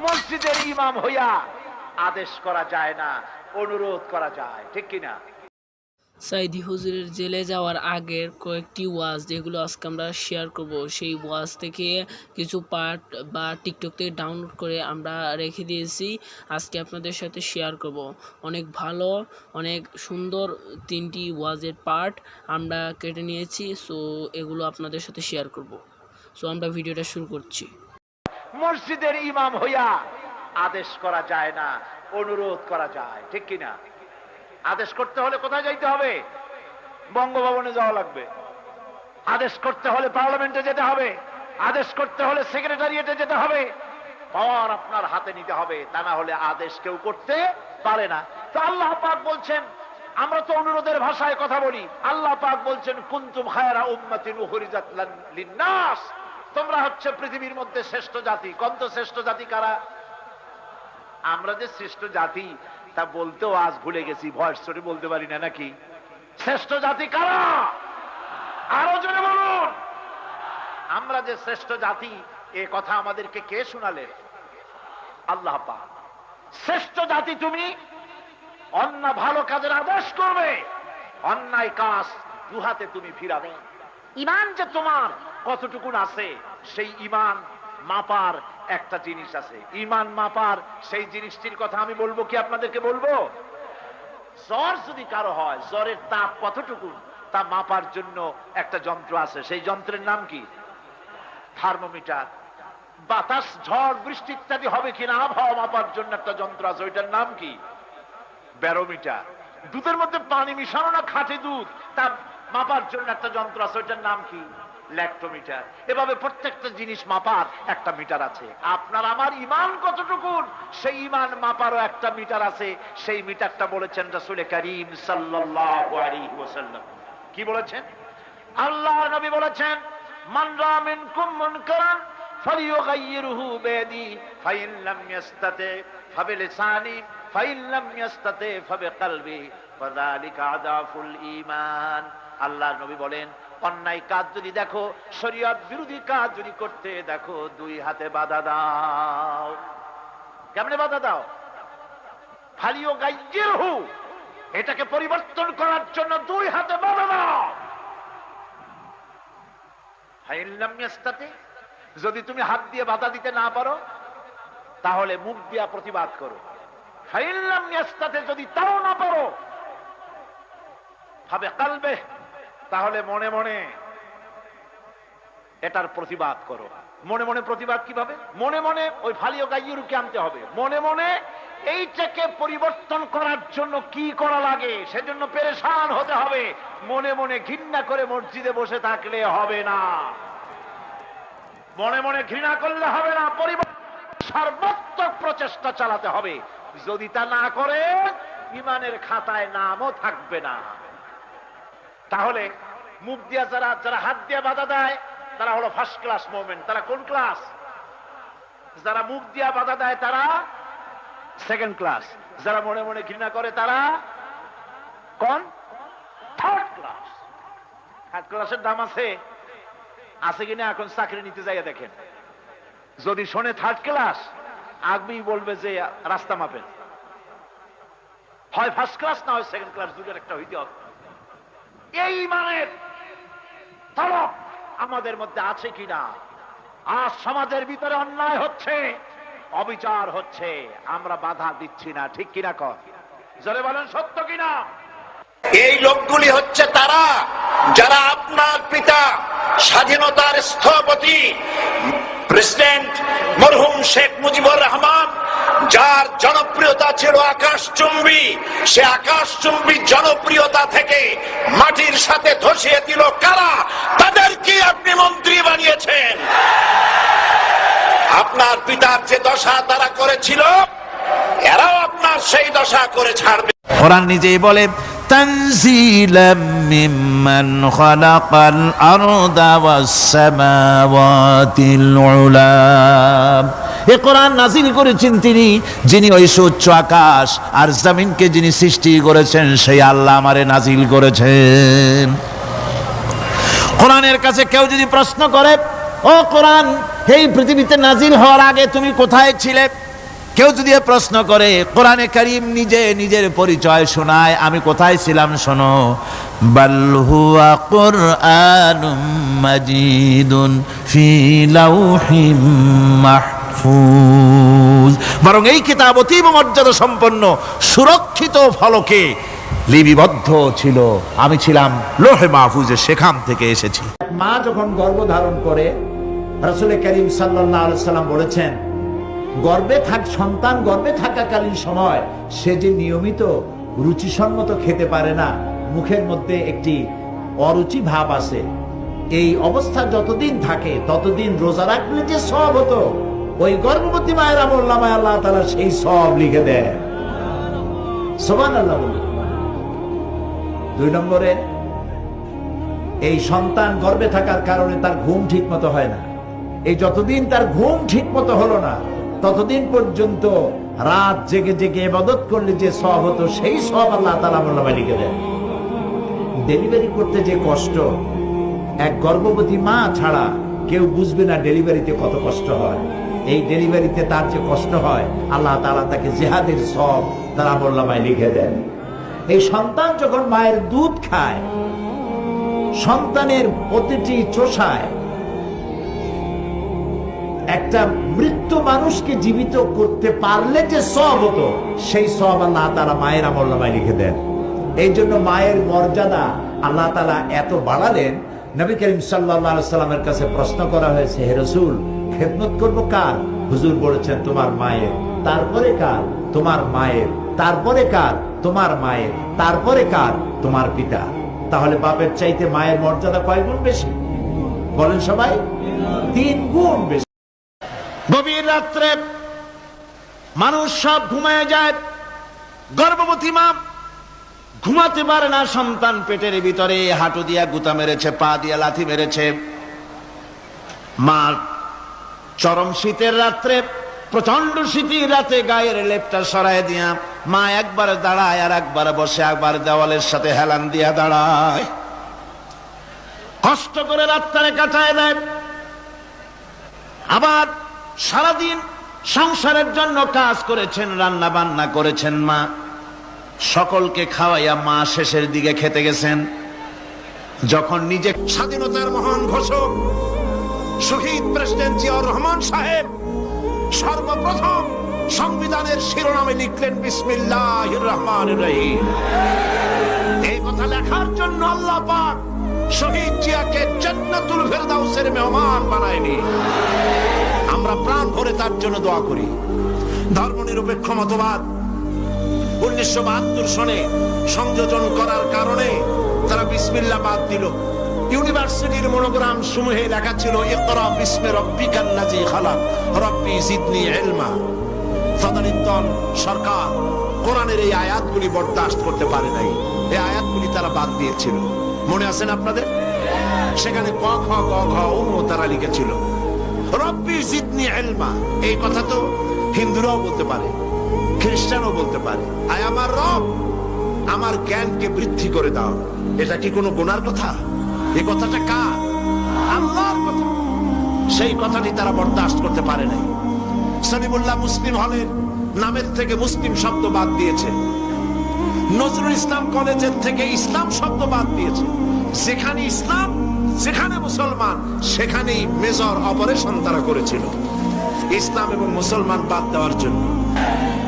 মসজিদের ইমাম হইয়া আদেশ করা যায় না, অনুরোধ করা যায়, ঠিক কিনা? সাইদি হুজুরের জেলে যাওয়ার আগের কয়েকটি ওয়াজ যেগুলো আজকে আমরা শেয়ার করব, সেই ওয়াজ থেকে কিছু পার্ট বা টিকটক থেকে ডাউনলোড করে আমরা রেখে দিয়েছি, আজকে আপনাদের সাথে শেয়ার করব। অনেক ভালো, অনেক সুন্দর তিনটি ওয়াজের পার্ট আমরা কেটে নিয়েছি, সো এগুলো আপনাদের সাথে শেয়ার করব। সো আমরা ভিডিওটা শুরু করছি। মসজিদের ইমাম হইয়া আদেশ করা যায় না, অনুরোধ করা যায়, ঠিক কিনা? আদেশ করতে হলে কোথায় যাইতে হবে? বঙ্গভবনে যাওয়া লাগবে। আদেশ করতে হলে পার্লামেন্টে যেতে হবে। আদেশ করতে হলে সেক্রেটারিয়েটে যেতে হবে। পাওয়ার আপনার হাতে নিতে হবে, তা না হলে আদেশ কেউ করতে পারে না। তো আল্লাহ পাক বলছেন, আমরা তো অনুরোধের ভাষায় কথা বলি। আল্লাহ পাক বলছেন, কুনতুম খায়রা উম্মাতিন উখরিজাত লিন-নাস, তোমরা হচ্ছে পৃথিবীর মধ্যে শ্রেষ্ঠ জাতি। কোন তো শ্রেষ্ঠ জাতি কারা? আমরা যে শ্রেষ্ঠ জাতি তা বলতেও আজ ভুলে গেছি, ভয়েস করে বলতে পারি না নাকি? শ্রেষ্ঠ জাতি কারা? আরো জোরে বলুন। আমরা যে শ্রেষ্ঠ জাতি, এ কথা আমাদেরকে কে শোনালেন? আল্লাহ পাক। শ্রেষ্ঠ জাতি তুমি, অন্যায় ভালো কাজের আদেশ করবে, অন্যায় কাজ দুহাতে তুমি ফিরাবে। ঈমান যে তোমার কতটুকুন আছে, সেই ঈমান মাপার একটা জিনিস আছে। ঈমান মাপার সেই জিনিসটির কথা আমি বলবো কি আপনাদেরকে বলবো? জ্বর যদি কারো হয়, জ্বরের তাপ কতটুকু তা মাপার জন্য একটা যন্ত্র আছে। সেই যন্ত্রের নাম কি? থার্মোমিটার। বাতাস, ঝড়, বৃষ্টি ইত্যাদি হবে কিনা আবহাওয়া মাপার জন্য একটা যন্ত্র আছে, ওইটার নাম কি? ব্যারোমিটার। দুধের মধ্যে পানি মিশানো না খাঁটি দুধ, তা মাপার জন্য একটা যন্ত্র আছে, ওইটার নাম কি? ল্যাক্টোমিটার। এভাবে প্রত্যেকটা জিনিস মাপার একটা মিটার আছে। আপনার আমার ঈমান কতটুকু, সেই ঈমান মাপারও একটা মিটার আছে। সেই মিটারটা বলেছেন রাসূল করিম সাল্লাল্লাহু আলাইহি ওয়াসাল্লাম। কি বলেছেন? আল্লাহ নবী বলেছেন, মান রা মিনকুম মুনকারান ফালিয়ুগাইয়িরহু বিয়াদি ফাইন লাম ইয়াস্তাতি ফাবিলিসানি ফাইন লাম ইয়াস্তাতি ফাবিকলবি ফাযালিকা আযাফুল ঈমান। আল্লাহ নবী বলেন, অন্যায় কাজ যদি দেখো, শরীয়ত বিরোধী কাজ যদি করতে দেখো, দুই হাতে বাধা দাও। কেমনে বাধা দাও? ফালিয়ুগাইয়িরহু, এটাকে পরিবর্তন করার জন্য দুই হাতে বাধা দাও। ফাইন লাম ইয়াস্তাতি, যদি তুমি হাত দিয়ে বাধা দিতে না পারো, তাহলে মুখ দিয়া প্রতিবাদ করো। ফাইন লাম ইয়াস্তাতি, যদি তাও না পারো, ফাবিকলবে, তাহলে মনে মনে এটার প্রতিবাদ করো। মনে মনে প্রতিবাদ কিভাবে? মনে মনে ওই ফালিয়ুগাইয়িরহুকে আনতে হবে। মনে মনে এইটাকে পরিবর্তন করার জন্য কি করা লাগে সেজন্য পেরেশান হতে হবে। মনে মনে ঘৃণা করে মসজিদে বসে থাকলে হবে না। মনে মনে ঘৃণা করলে হবে না, সর্বাত্মক প্রচেষ্টা চালাতে হবে। যদি তা না করে, ঈমানের খাতায় নামও থাকবে না। তাহলে মুখ দিয়া যারা হাত দিয়ে বাধা দেয়, তারা হলো ফার্স্ট ক্লাস মুমিন। তারা কোন ক্লাস? যারা মুখ দিয়া বাধা দেয় তারা সেকেন্ড ক্লাস। যারা মনে মনে ঘৃণা করে তারা কোন? Third class. থার্ড ক্লাসের দাম আছে কিনা এখন চাকরি নিতে যাইয়া দেখেন। যদি শোনে থার্ড ক্লাস, আগেই বলবে যে রাস্তা মাপেন, হয় ফার্স্ট ক্লাস না হয় সেকেন্ড ক্লাস, দুটোর একটা হইতে হবে। এই ঈমানের তলব আমাদের মধ্যে আছে কিনা? আজ সমাজের ভিতরে অন্যায় হচ্ছে, অবিচার হচ্ছে, আমরা বাধা দিচ্ছি না, ঠিক কিনা? কর জোরে বলেন, সত্য কিনা? এই লোকগুলি হচ্ছে তারা যারা আপনার পিতা স্বাধীনতার স্থপতি প্রেসিডেন্ট মরহুম শেখ মুজিবুর রহমান, যার জনপ্রিয়তা ছিল আকাশচুম্বী, সে আকাশচুম্বী জনপ্রিয়তা থেকে মাটির সাথে ধসিয়ে দিল কারা? তাদেরকে আপনি মন্ত্রী বানিয়েছেন। আপনার পিতার যে দশা তারা করেছিল, এরাও আপনার সেই দশা করে ছাড়বে। কোরআন নিজেই বলে, তানজিলাম মিম্মান খালাকাল আরদা ওয়াস সামাওয়াতিল উলা। এই কোরআন নাযিল করেছেন তিনি, যিনি ওই সুউচ্চ আকাশ আর জমিনকে যিনি সৃষ্টি করেছেন, সেই আল্লাহ আমারে নাযিল করেছেন। কোরআনের কাছে কেউ যদি প্রশ্ন করে, ও কোরআন, এই পৃথিবীতে নাযিল হওয়ার আগে তুমি কোথায় ছিলে? কেউ যদি প্রশ্ন করে, কোরআনে কারীম নিজে নিজের পরিচয় শোনায়, আমি কোথায় ছিলাম শোনো, বাল হুয়া কুরআনুম মাজিদুন ফি লাউহিম মাহফুজ, বরং এই কিতাব অতীব মর্যাদা সম্পন্ন সুরক্ষিত ফলকে লিপিবদ্ধ ছিল, আমি ছিলাম লোহে মাহফুজে, সেখান থেকে এসেছি। মা যখন গর্ভধারণ করে, রাসূল করিম সাল্লাল্লাহু আলাইহি সাল্লাম বলেছেন, সন্তান গর্ভে থাকাকালীন সময় সে যে নিয়মিত রুচিসম্মত খেতে পারে না, মুখের মধ্যে একটি অরুচি ভাব আছে, এই অবস্থা যতদিন থাকে ততদিন রোজা রাখলে যে সওয়াব হতো, ওই গর্ভবতী মায়ের আমলনামায় আল্লাহ তাআলা সেই সওয়াব লিখে দেন। সুবহানাল্লাহ। 2 নম্বরে, এই সন্তান গর্ভে থাকার কারণে তার ঘুম ঠিক মতো হয় না। এই যতদিন তার ঘুম ঠিক মতো হলো না, ততদিন পর্যন্ত রাত জেগে জেগে ইবাদত করলে যে সওয়াব হতো, সেই সওয়াব আল্লাহ তাআলা আমলনামায় লিখে দেন। ডেলিভারি করতে যে কষ্ট, এক গর্ভবতী মা ছাড়া কেউ বুঝবে না ডেলিভারিতে কত কষ্ট হয়। এই ডেলিভারিতে তার যে কষ্ট হয়, আল্লাহ তাআলা তাকে জিহাদের সওয়াব তার আমলনামায় লিখে দেন। এই সন্তান যখন মায়ের দুধ খায়, সন্তানের প্রতিটি চোষায় একটা মৃত্যু মানুষকে জীবিত করতে পারলে যে সওয়াব হতো, সেই সওয়াব আল্লাহ তাআলা মায়ের আমলনামায় লিখে দেন। এই জন্য মায়ের মর্যাদা আল্লাহ তাআলা এত বাড়ালেন। নবী করিম সাল্লাল্লাহু আলাইহি সাল্লামের কাছে প্রশ্ন করা হয়েছে, হে রাসূল, খেদমত করব কার? হুজুর বলেছেন, তোমার মায়ের। তারপরে কার? তোমার মায়ের। তারপরে কার? তোমার মায়ের। তারপরে কার? তোমার পিতা। তাহলে বাপের চাইতে মায়ের মর্যাদা কয় গুণ বেশি? বলেন সবাই। 3 গুণ বেশি। গভীর রাত্রে মানুষ সব ঘুমায় যায়, গর্ভবতী মা ঘুমাতে পারে না, সন্তান পেটের ভিতরে হাঁটু দিয়া গুতা মেরেছে, পা দিয়া লাথি মেরেছে। মা চরম শীতের রাত্রে, প্রচন্ড শীতের রাতে গায়ের লেপটা সরায় দিয়া মা একবার দাঁড়ায়, আর একবার বসে, একবার দেওয়ালের সাথে হেলান দিয়া দাঁড়ায়, কষ্ট করে রাতটারে কাটায় দেয়। আবার সারাদিন সংসারের জন্য কাজ করেছেন, রান্না বান্না করেছেন মা, সকলকে খাওয়াইয়া মা শেষের দিকে খেতে গেছেন। যখন নিজে স্বাধীনতার মহান ঘোষক শহীদ প্রেসিডেন্ট জিয়াউর রহমান সাহেব সর্বপ্রথম সংবিধানের শিরোনামে লিখলেন বিসমিল্লাহির রহমানির রহিম। এই কথা লেখার জন্য আল্লাহ পাক শহীদ জিয়াকে জান্নাতুল ফেরদাউসের মেহমান বানায়নি। আমরা প্রাণ ভরে তার জন্য দোয়া করি। ধর্মনিরপেক্ষ মতবাদ 1972 সনে সংযোজন করার কারণে তারা বিসমিল্লাহ বাদ দিল। ইউনিভার্সিটির মনোগ্রাম সমূহে লেখা ছিল, ইকরা বিসমি রাব্বিকাল্লাযী খালাক রাব্বি জিদনি ইলমা। তদানীন্তন সরকার কোরআনের এই আয়াতগুলি বরদাস্ত করতে পারে নাই, এই আয়াতগুলি তারা বাদ দিয়েছিল। মনে আছেন আপনাদের? সেখানে ক খ গ ঘ ও তারা লিখেছিল রব্বি জিদনি ইলমা। এই কথা তো হিন্দুরাও বলতে পারে, খ্রিস্টানও বলতে পারে, আয় আমার রব, আমার জ্ঞানকে বৃদ্ধি করে দাও। এটা কি কোনো গুনার কথা? এই কথাটা কার? আল্লাহর কথা। সেই কথাটি তারা বরদাস্ত করতে পারে নাই। সলিমুল্লাহ মুসলিম হলের নামের থেকে মুসলিম শব্দ বাদ দিয়েছে, নজরুল ইসলাম কলেজের থেকে ইসলাম শব্দ বাদ দিয়েছে। যেখানে ইসলাম, যেখানে মুসলমান, সেখানেই মেজর অপারেশন তারা করেছিল ইসলাম এবং মুসলমান বাদ দেওয়ার জন্য।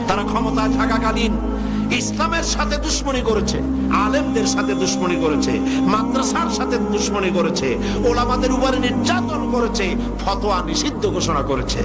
তারা ক্ষমতায় থাকাকালীন ইসলামের সাথে দুশ্মনী করেছে, আলেমদের সাথে দুশ্মনী করেছে, মাদ্রাসার সাথে দুশ্মনী করেছে, ওলামাদের উপরে নির্যাতন করেছে, ফতোয়া নিষিদ্ধ ঘোষণা করেছে।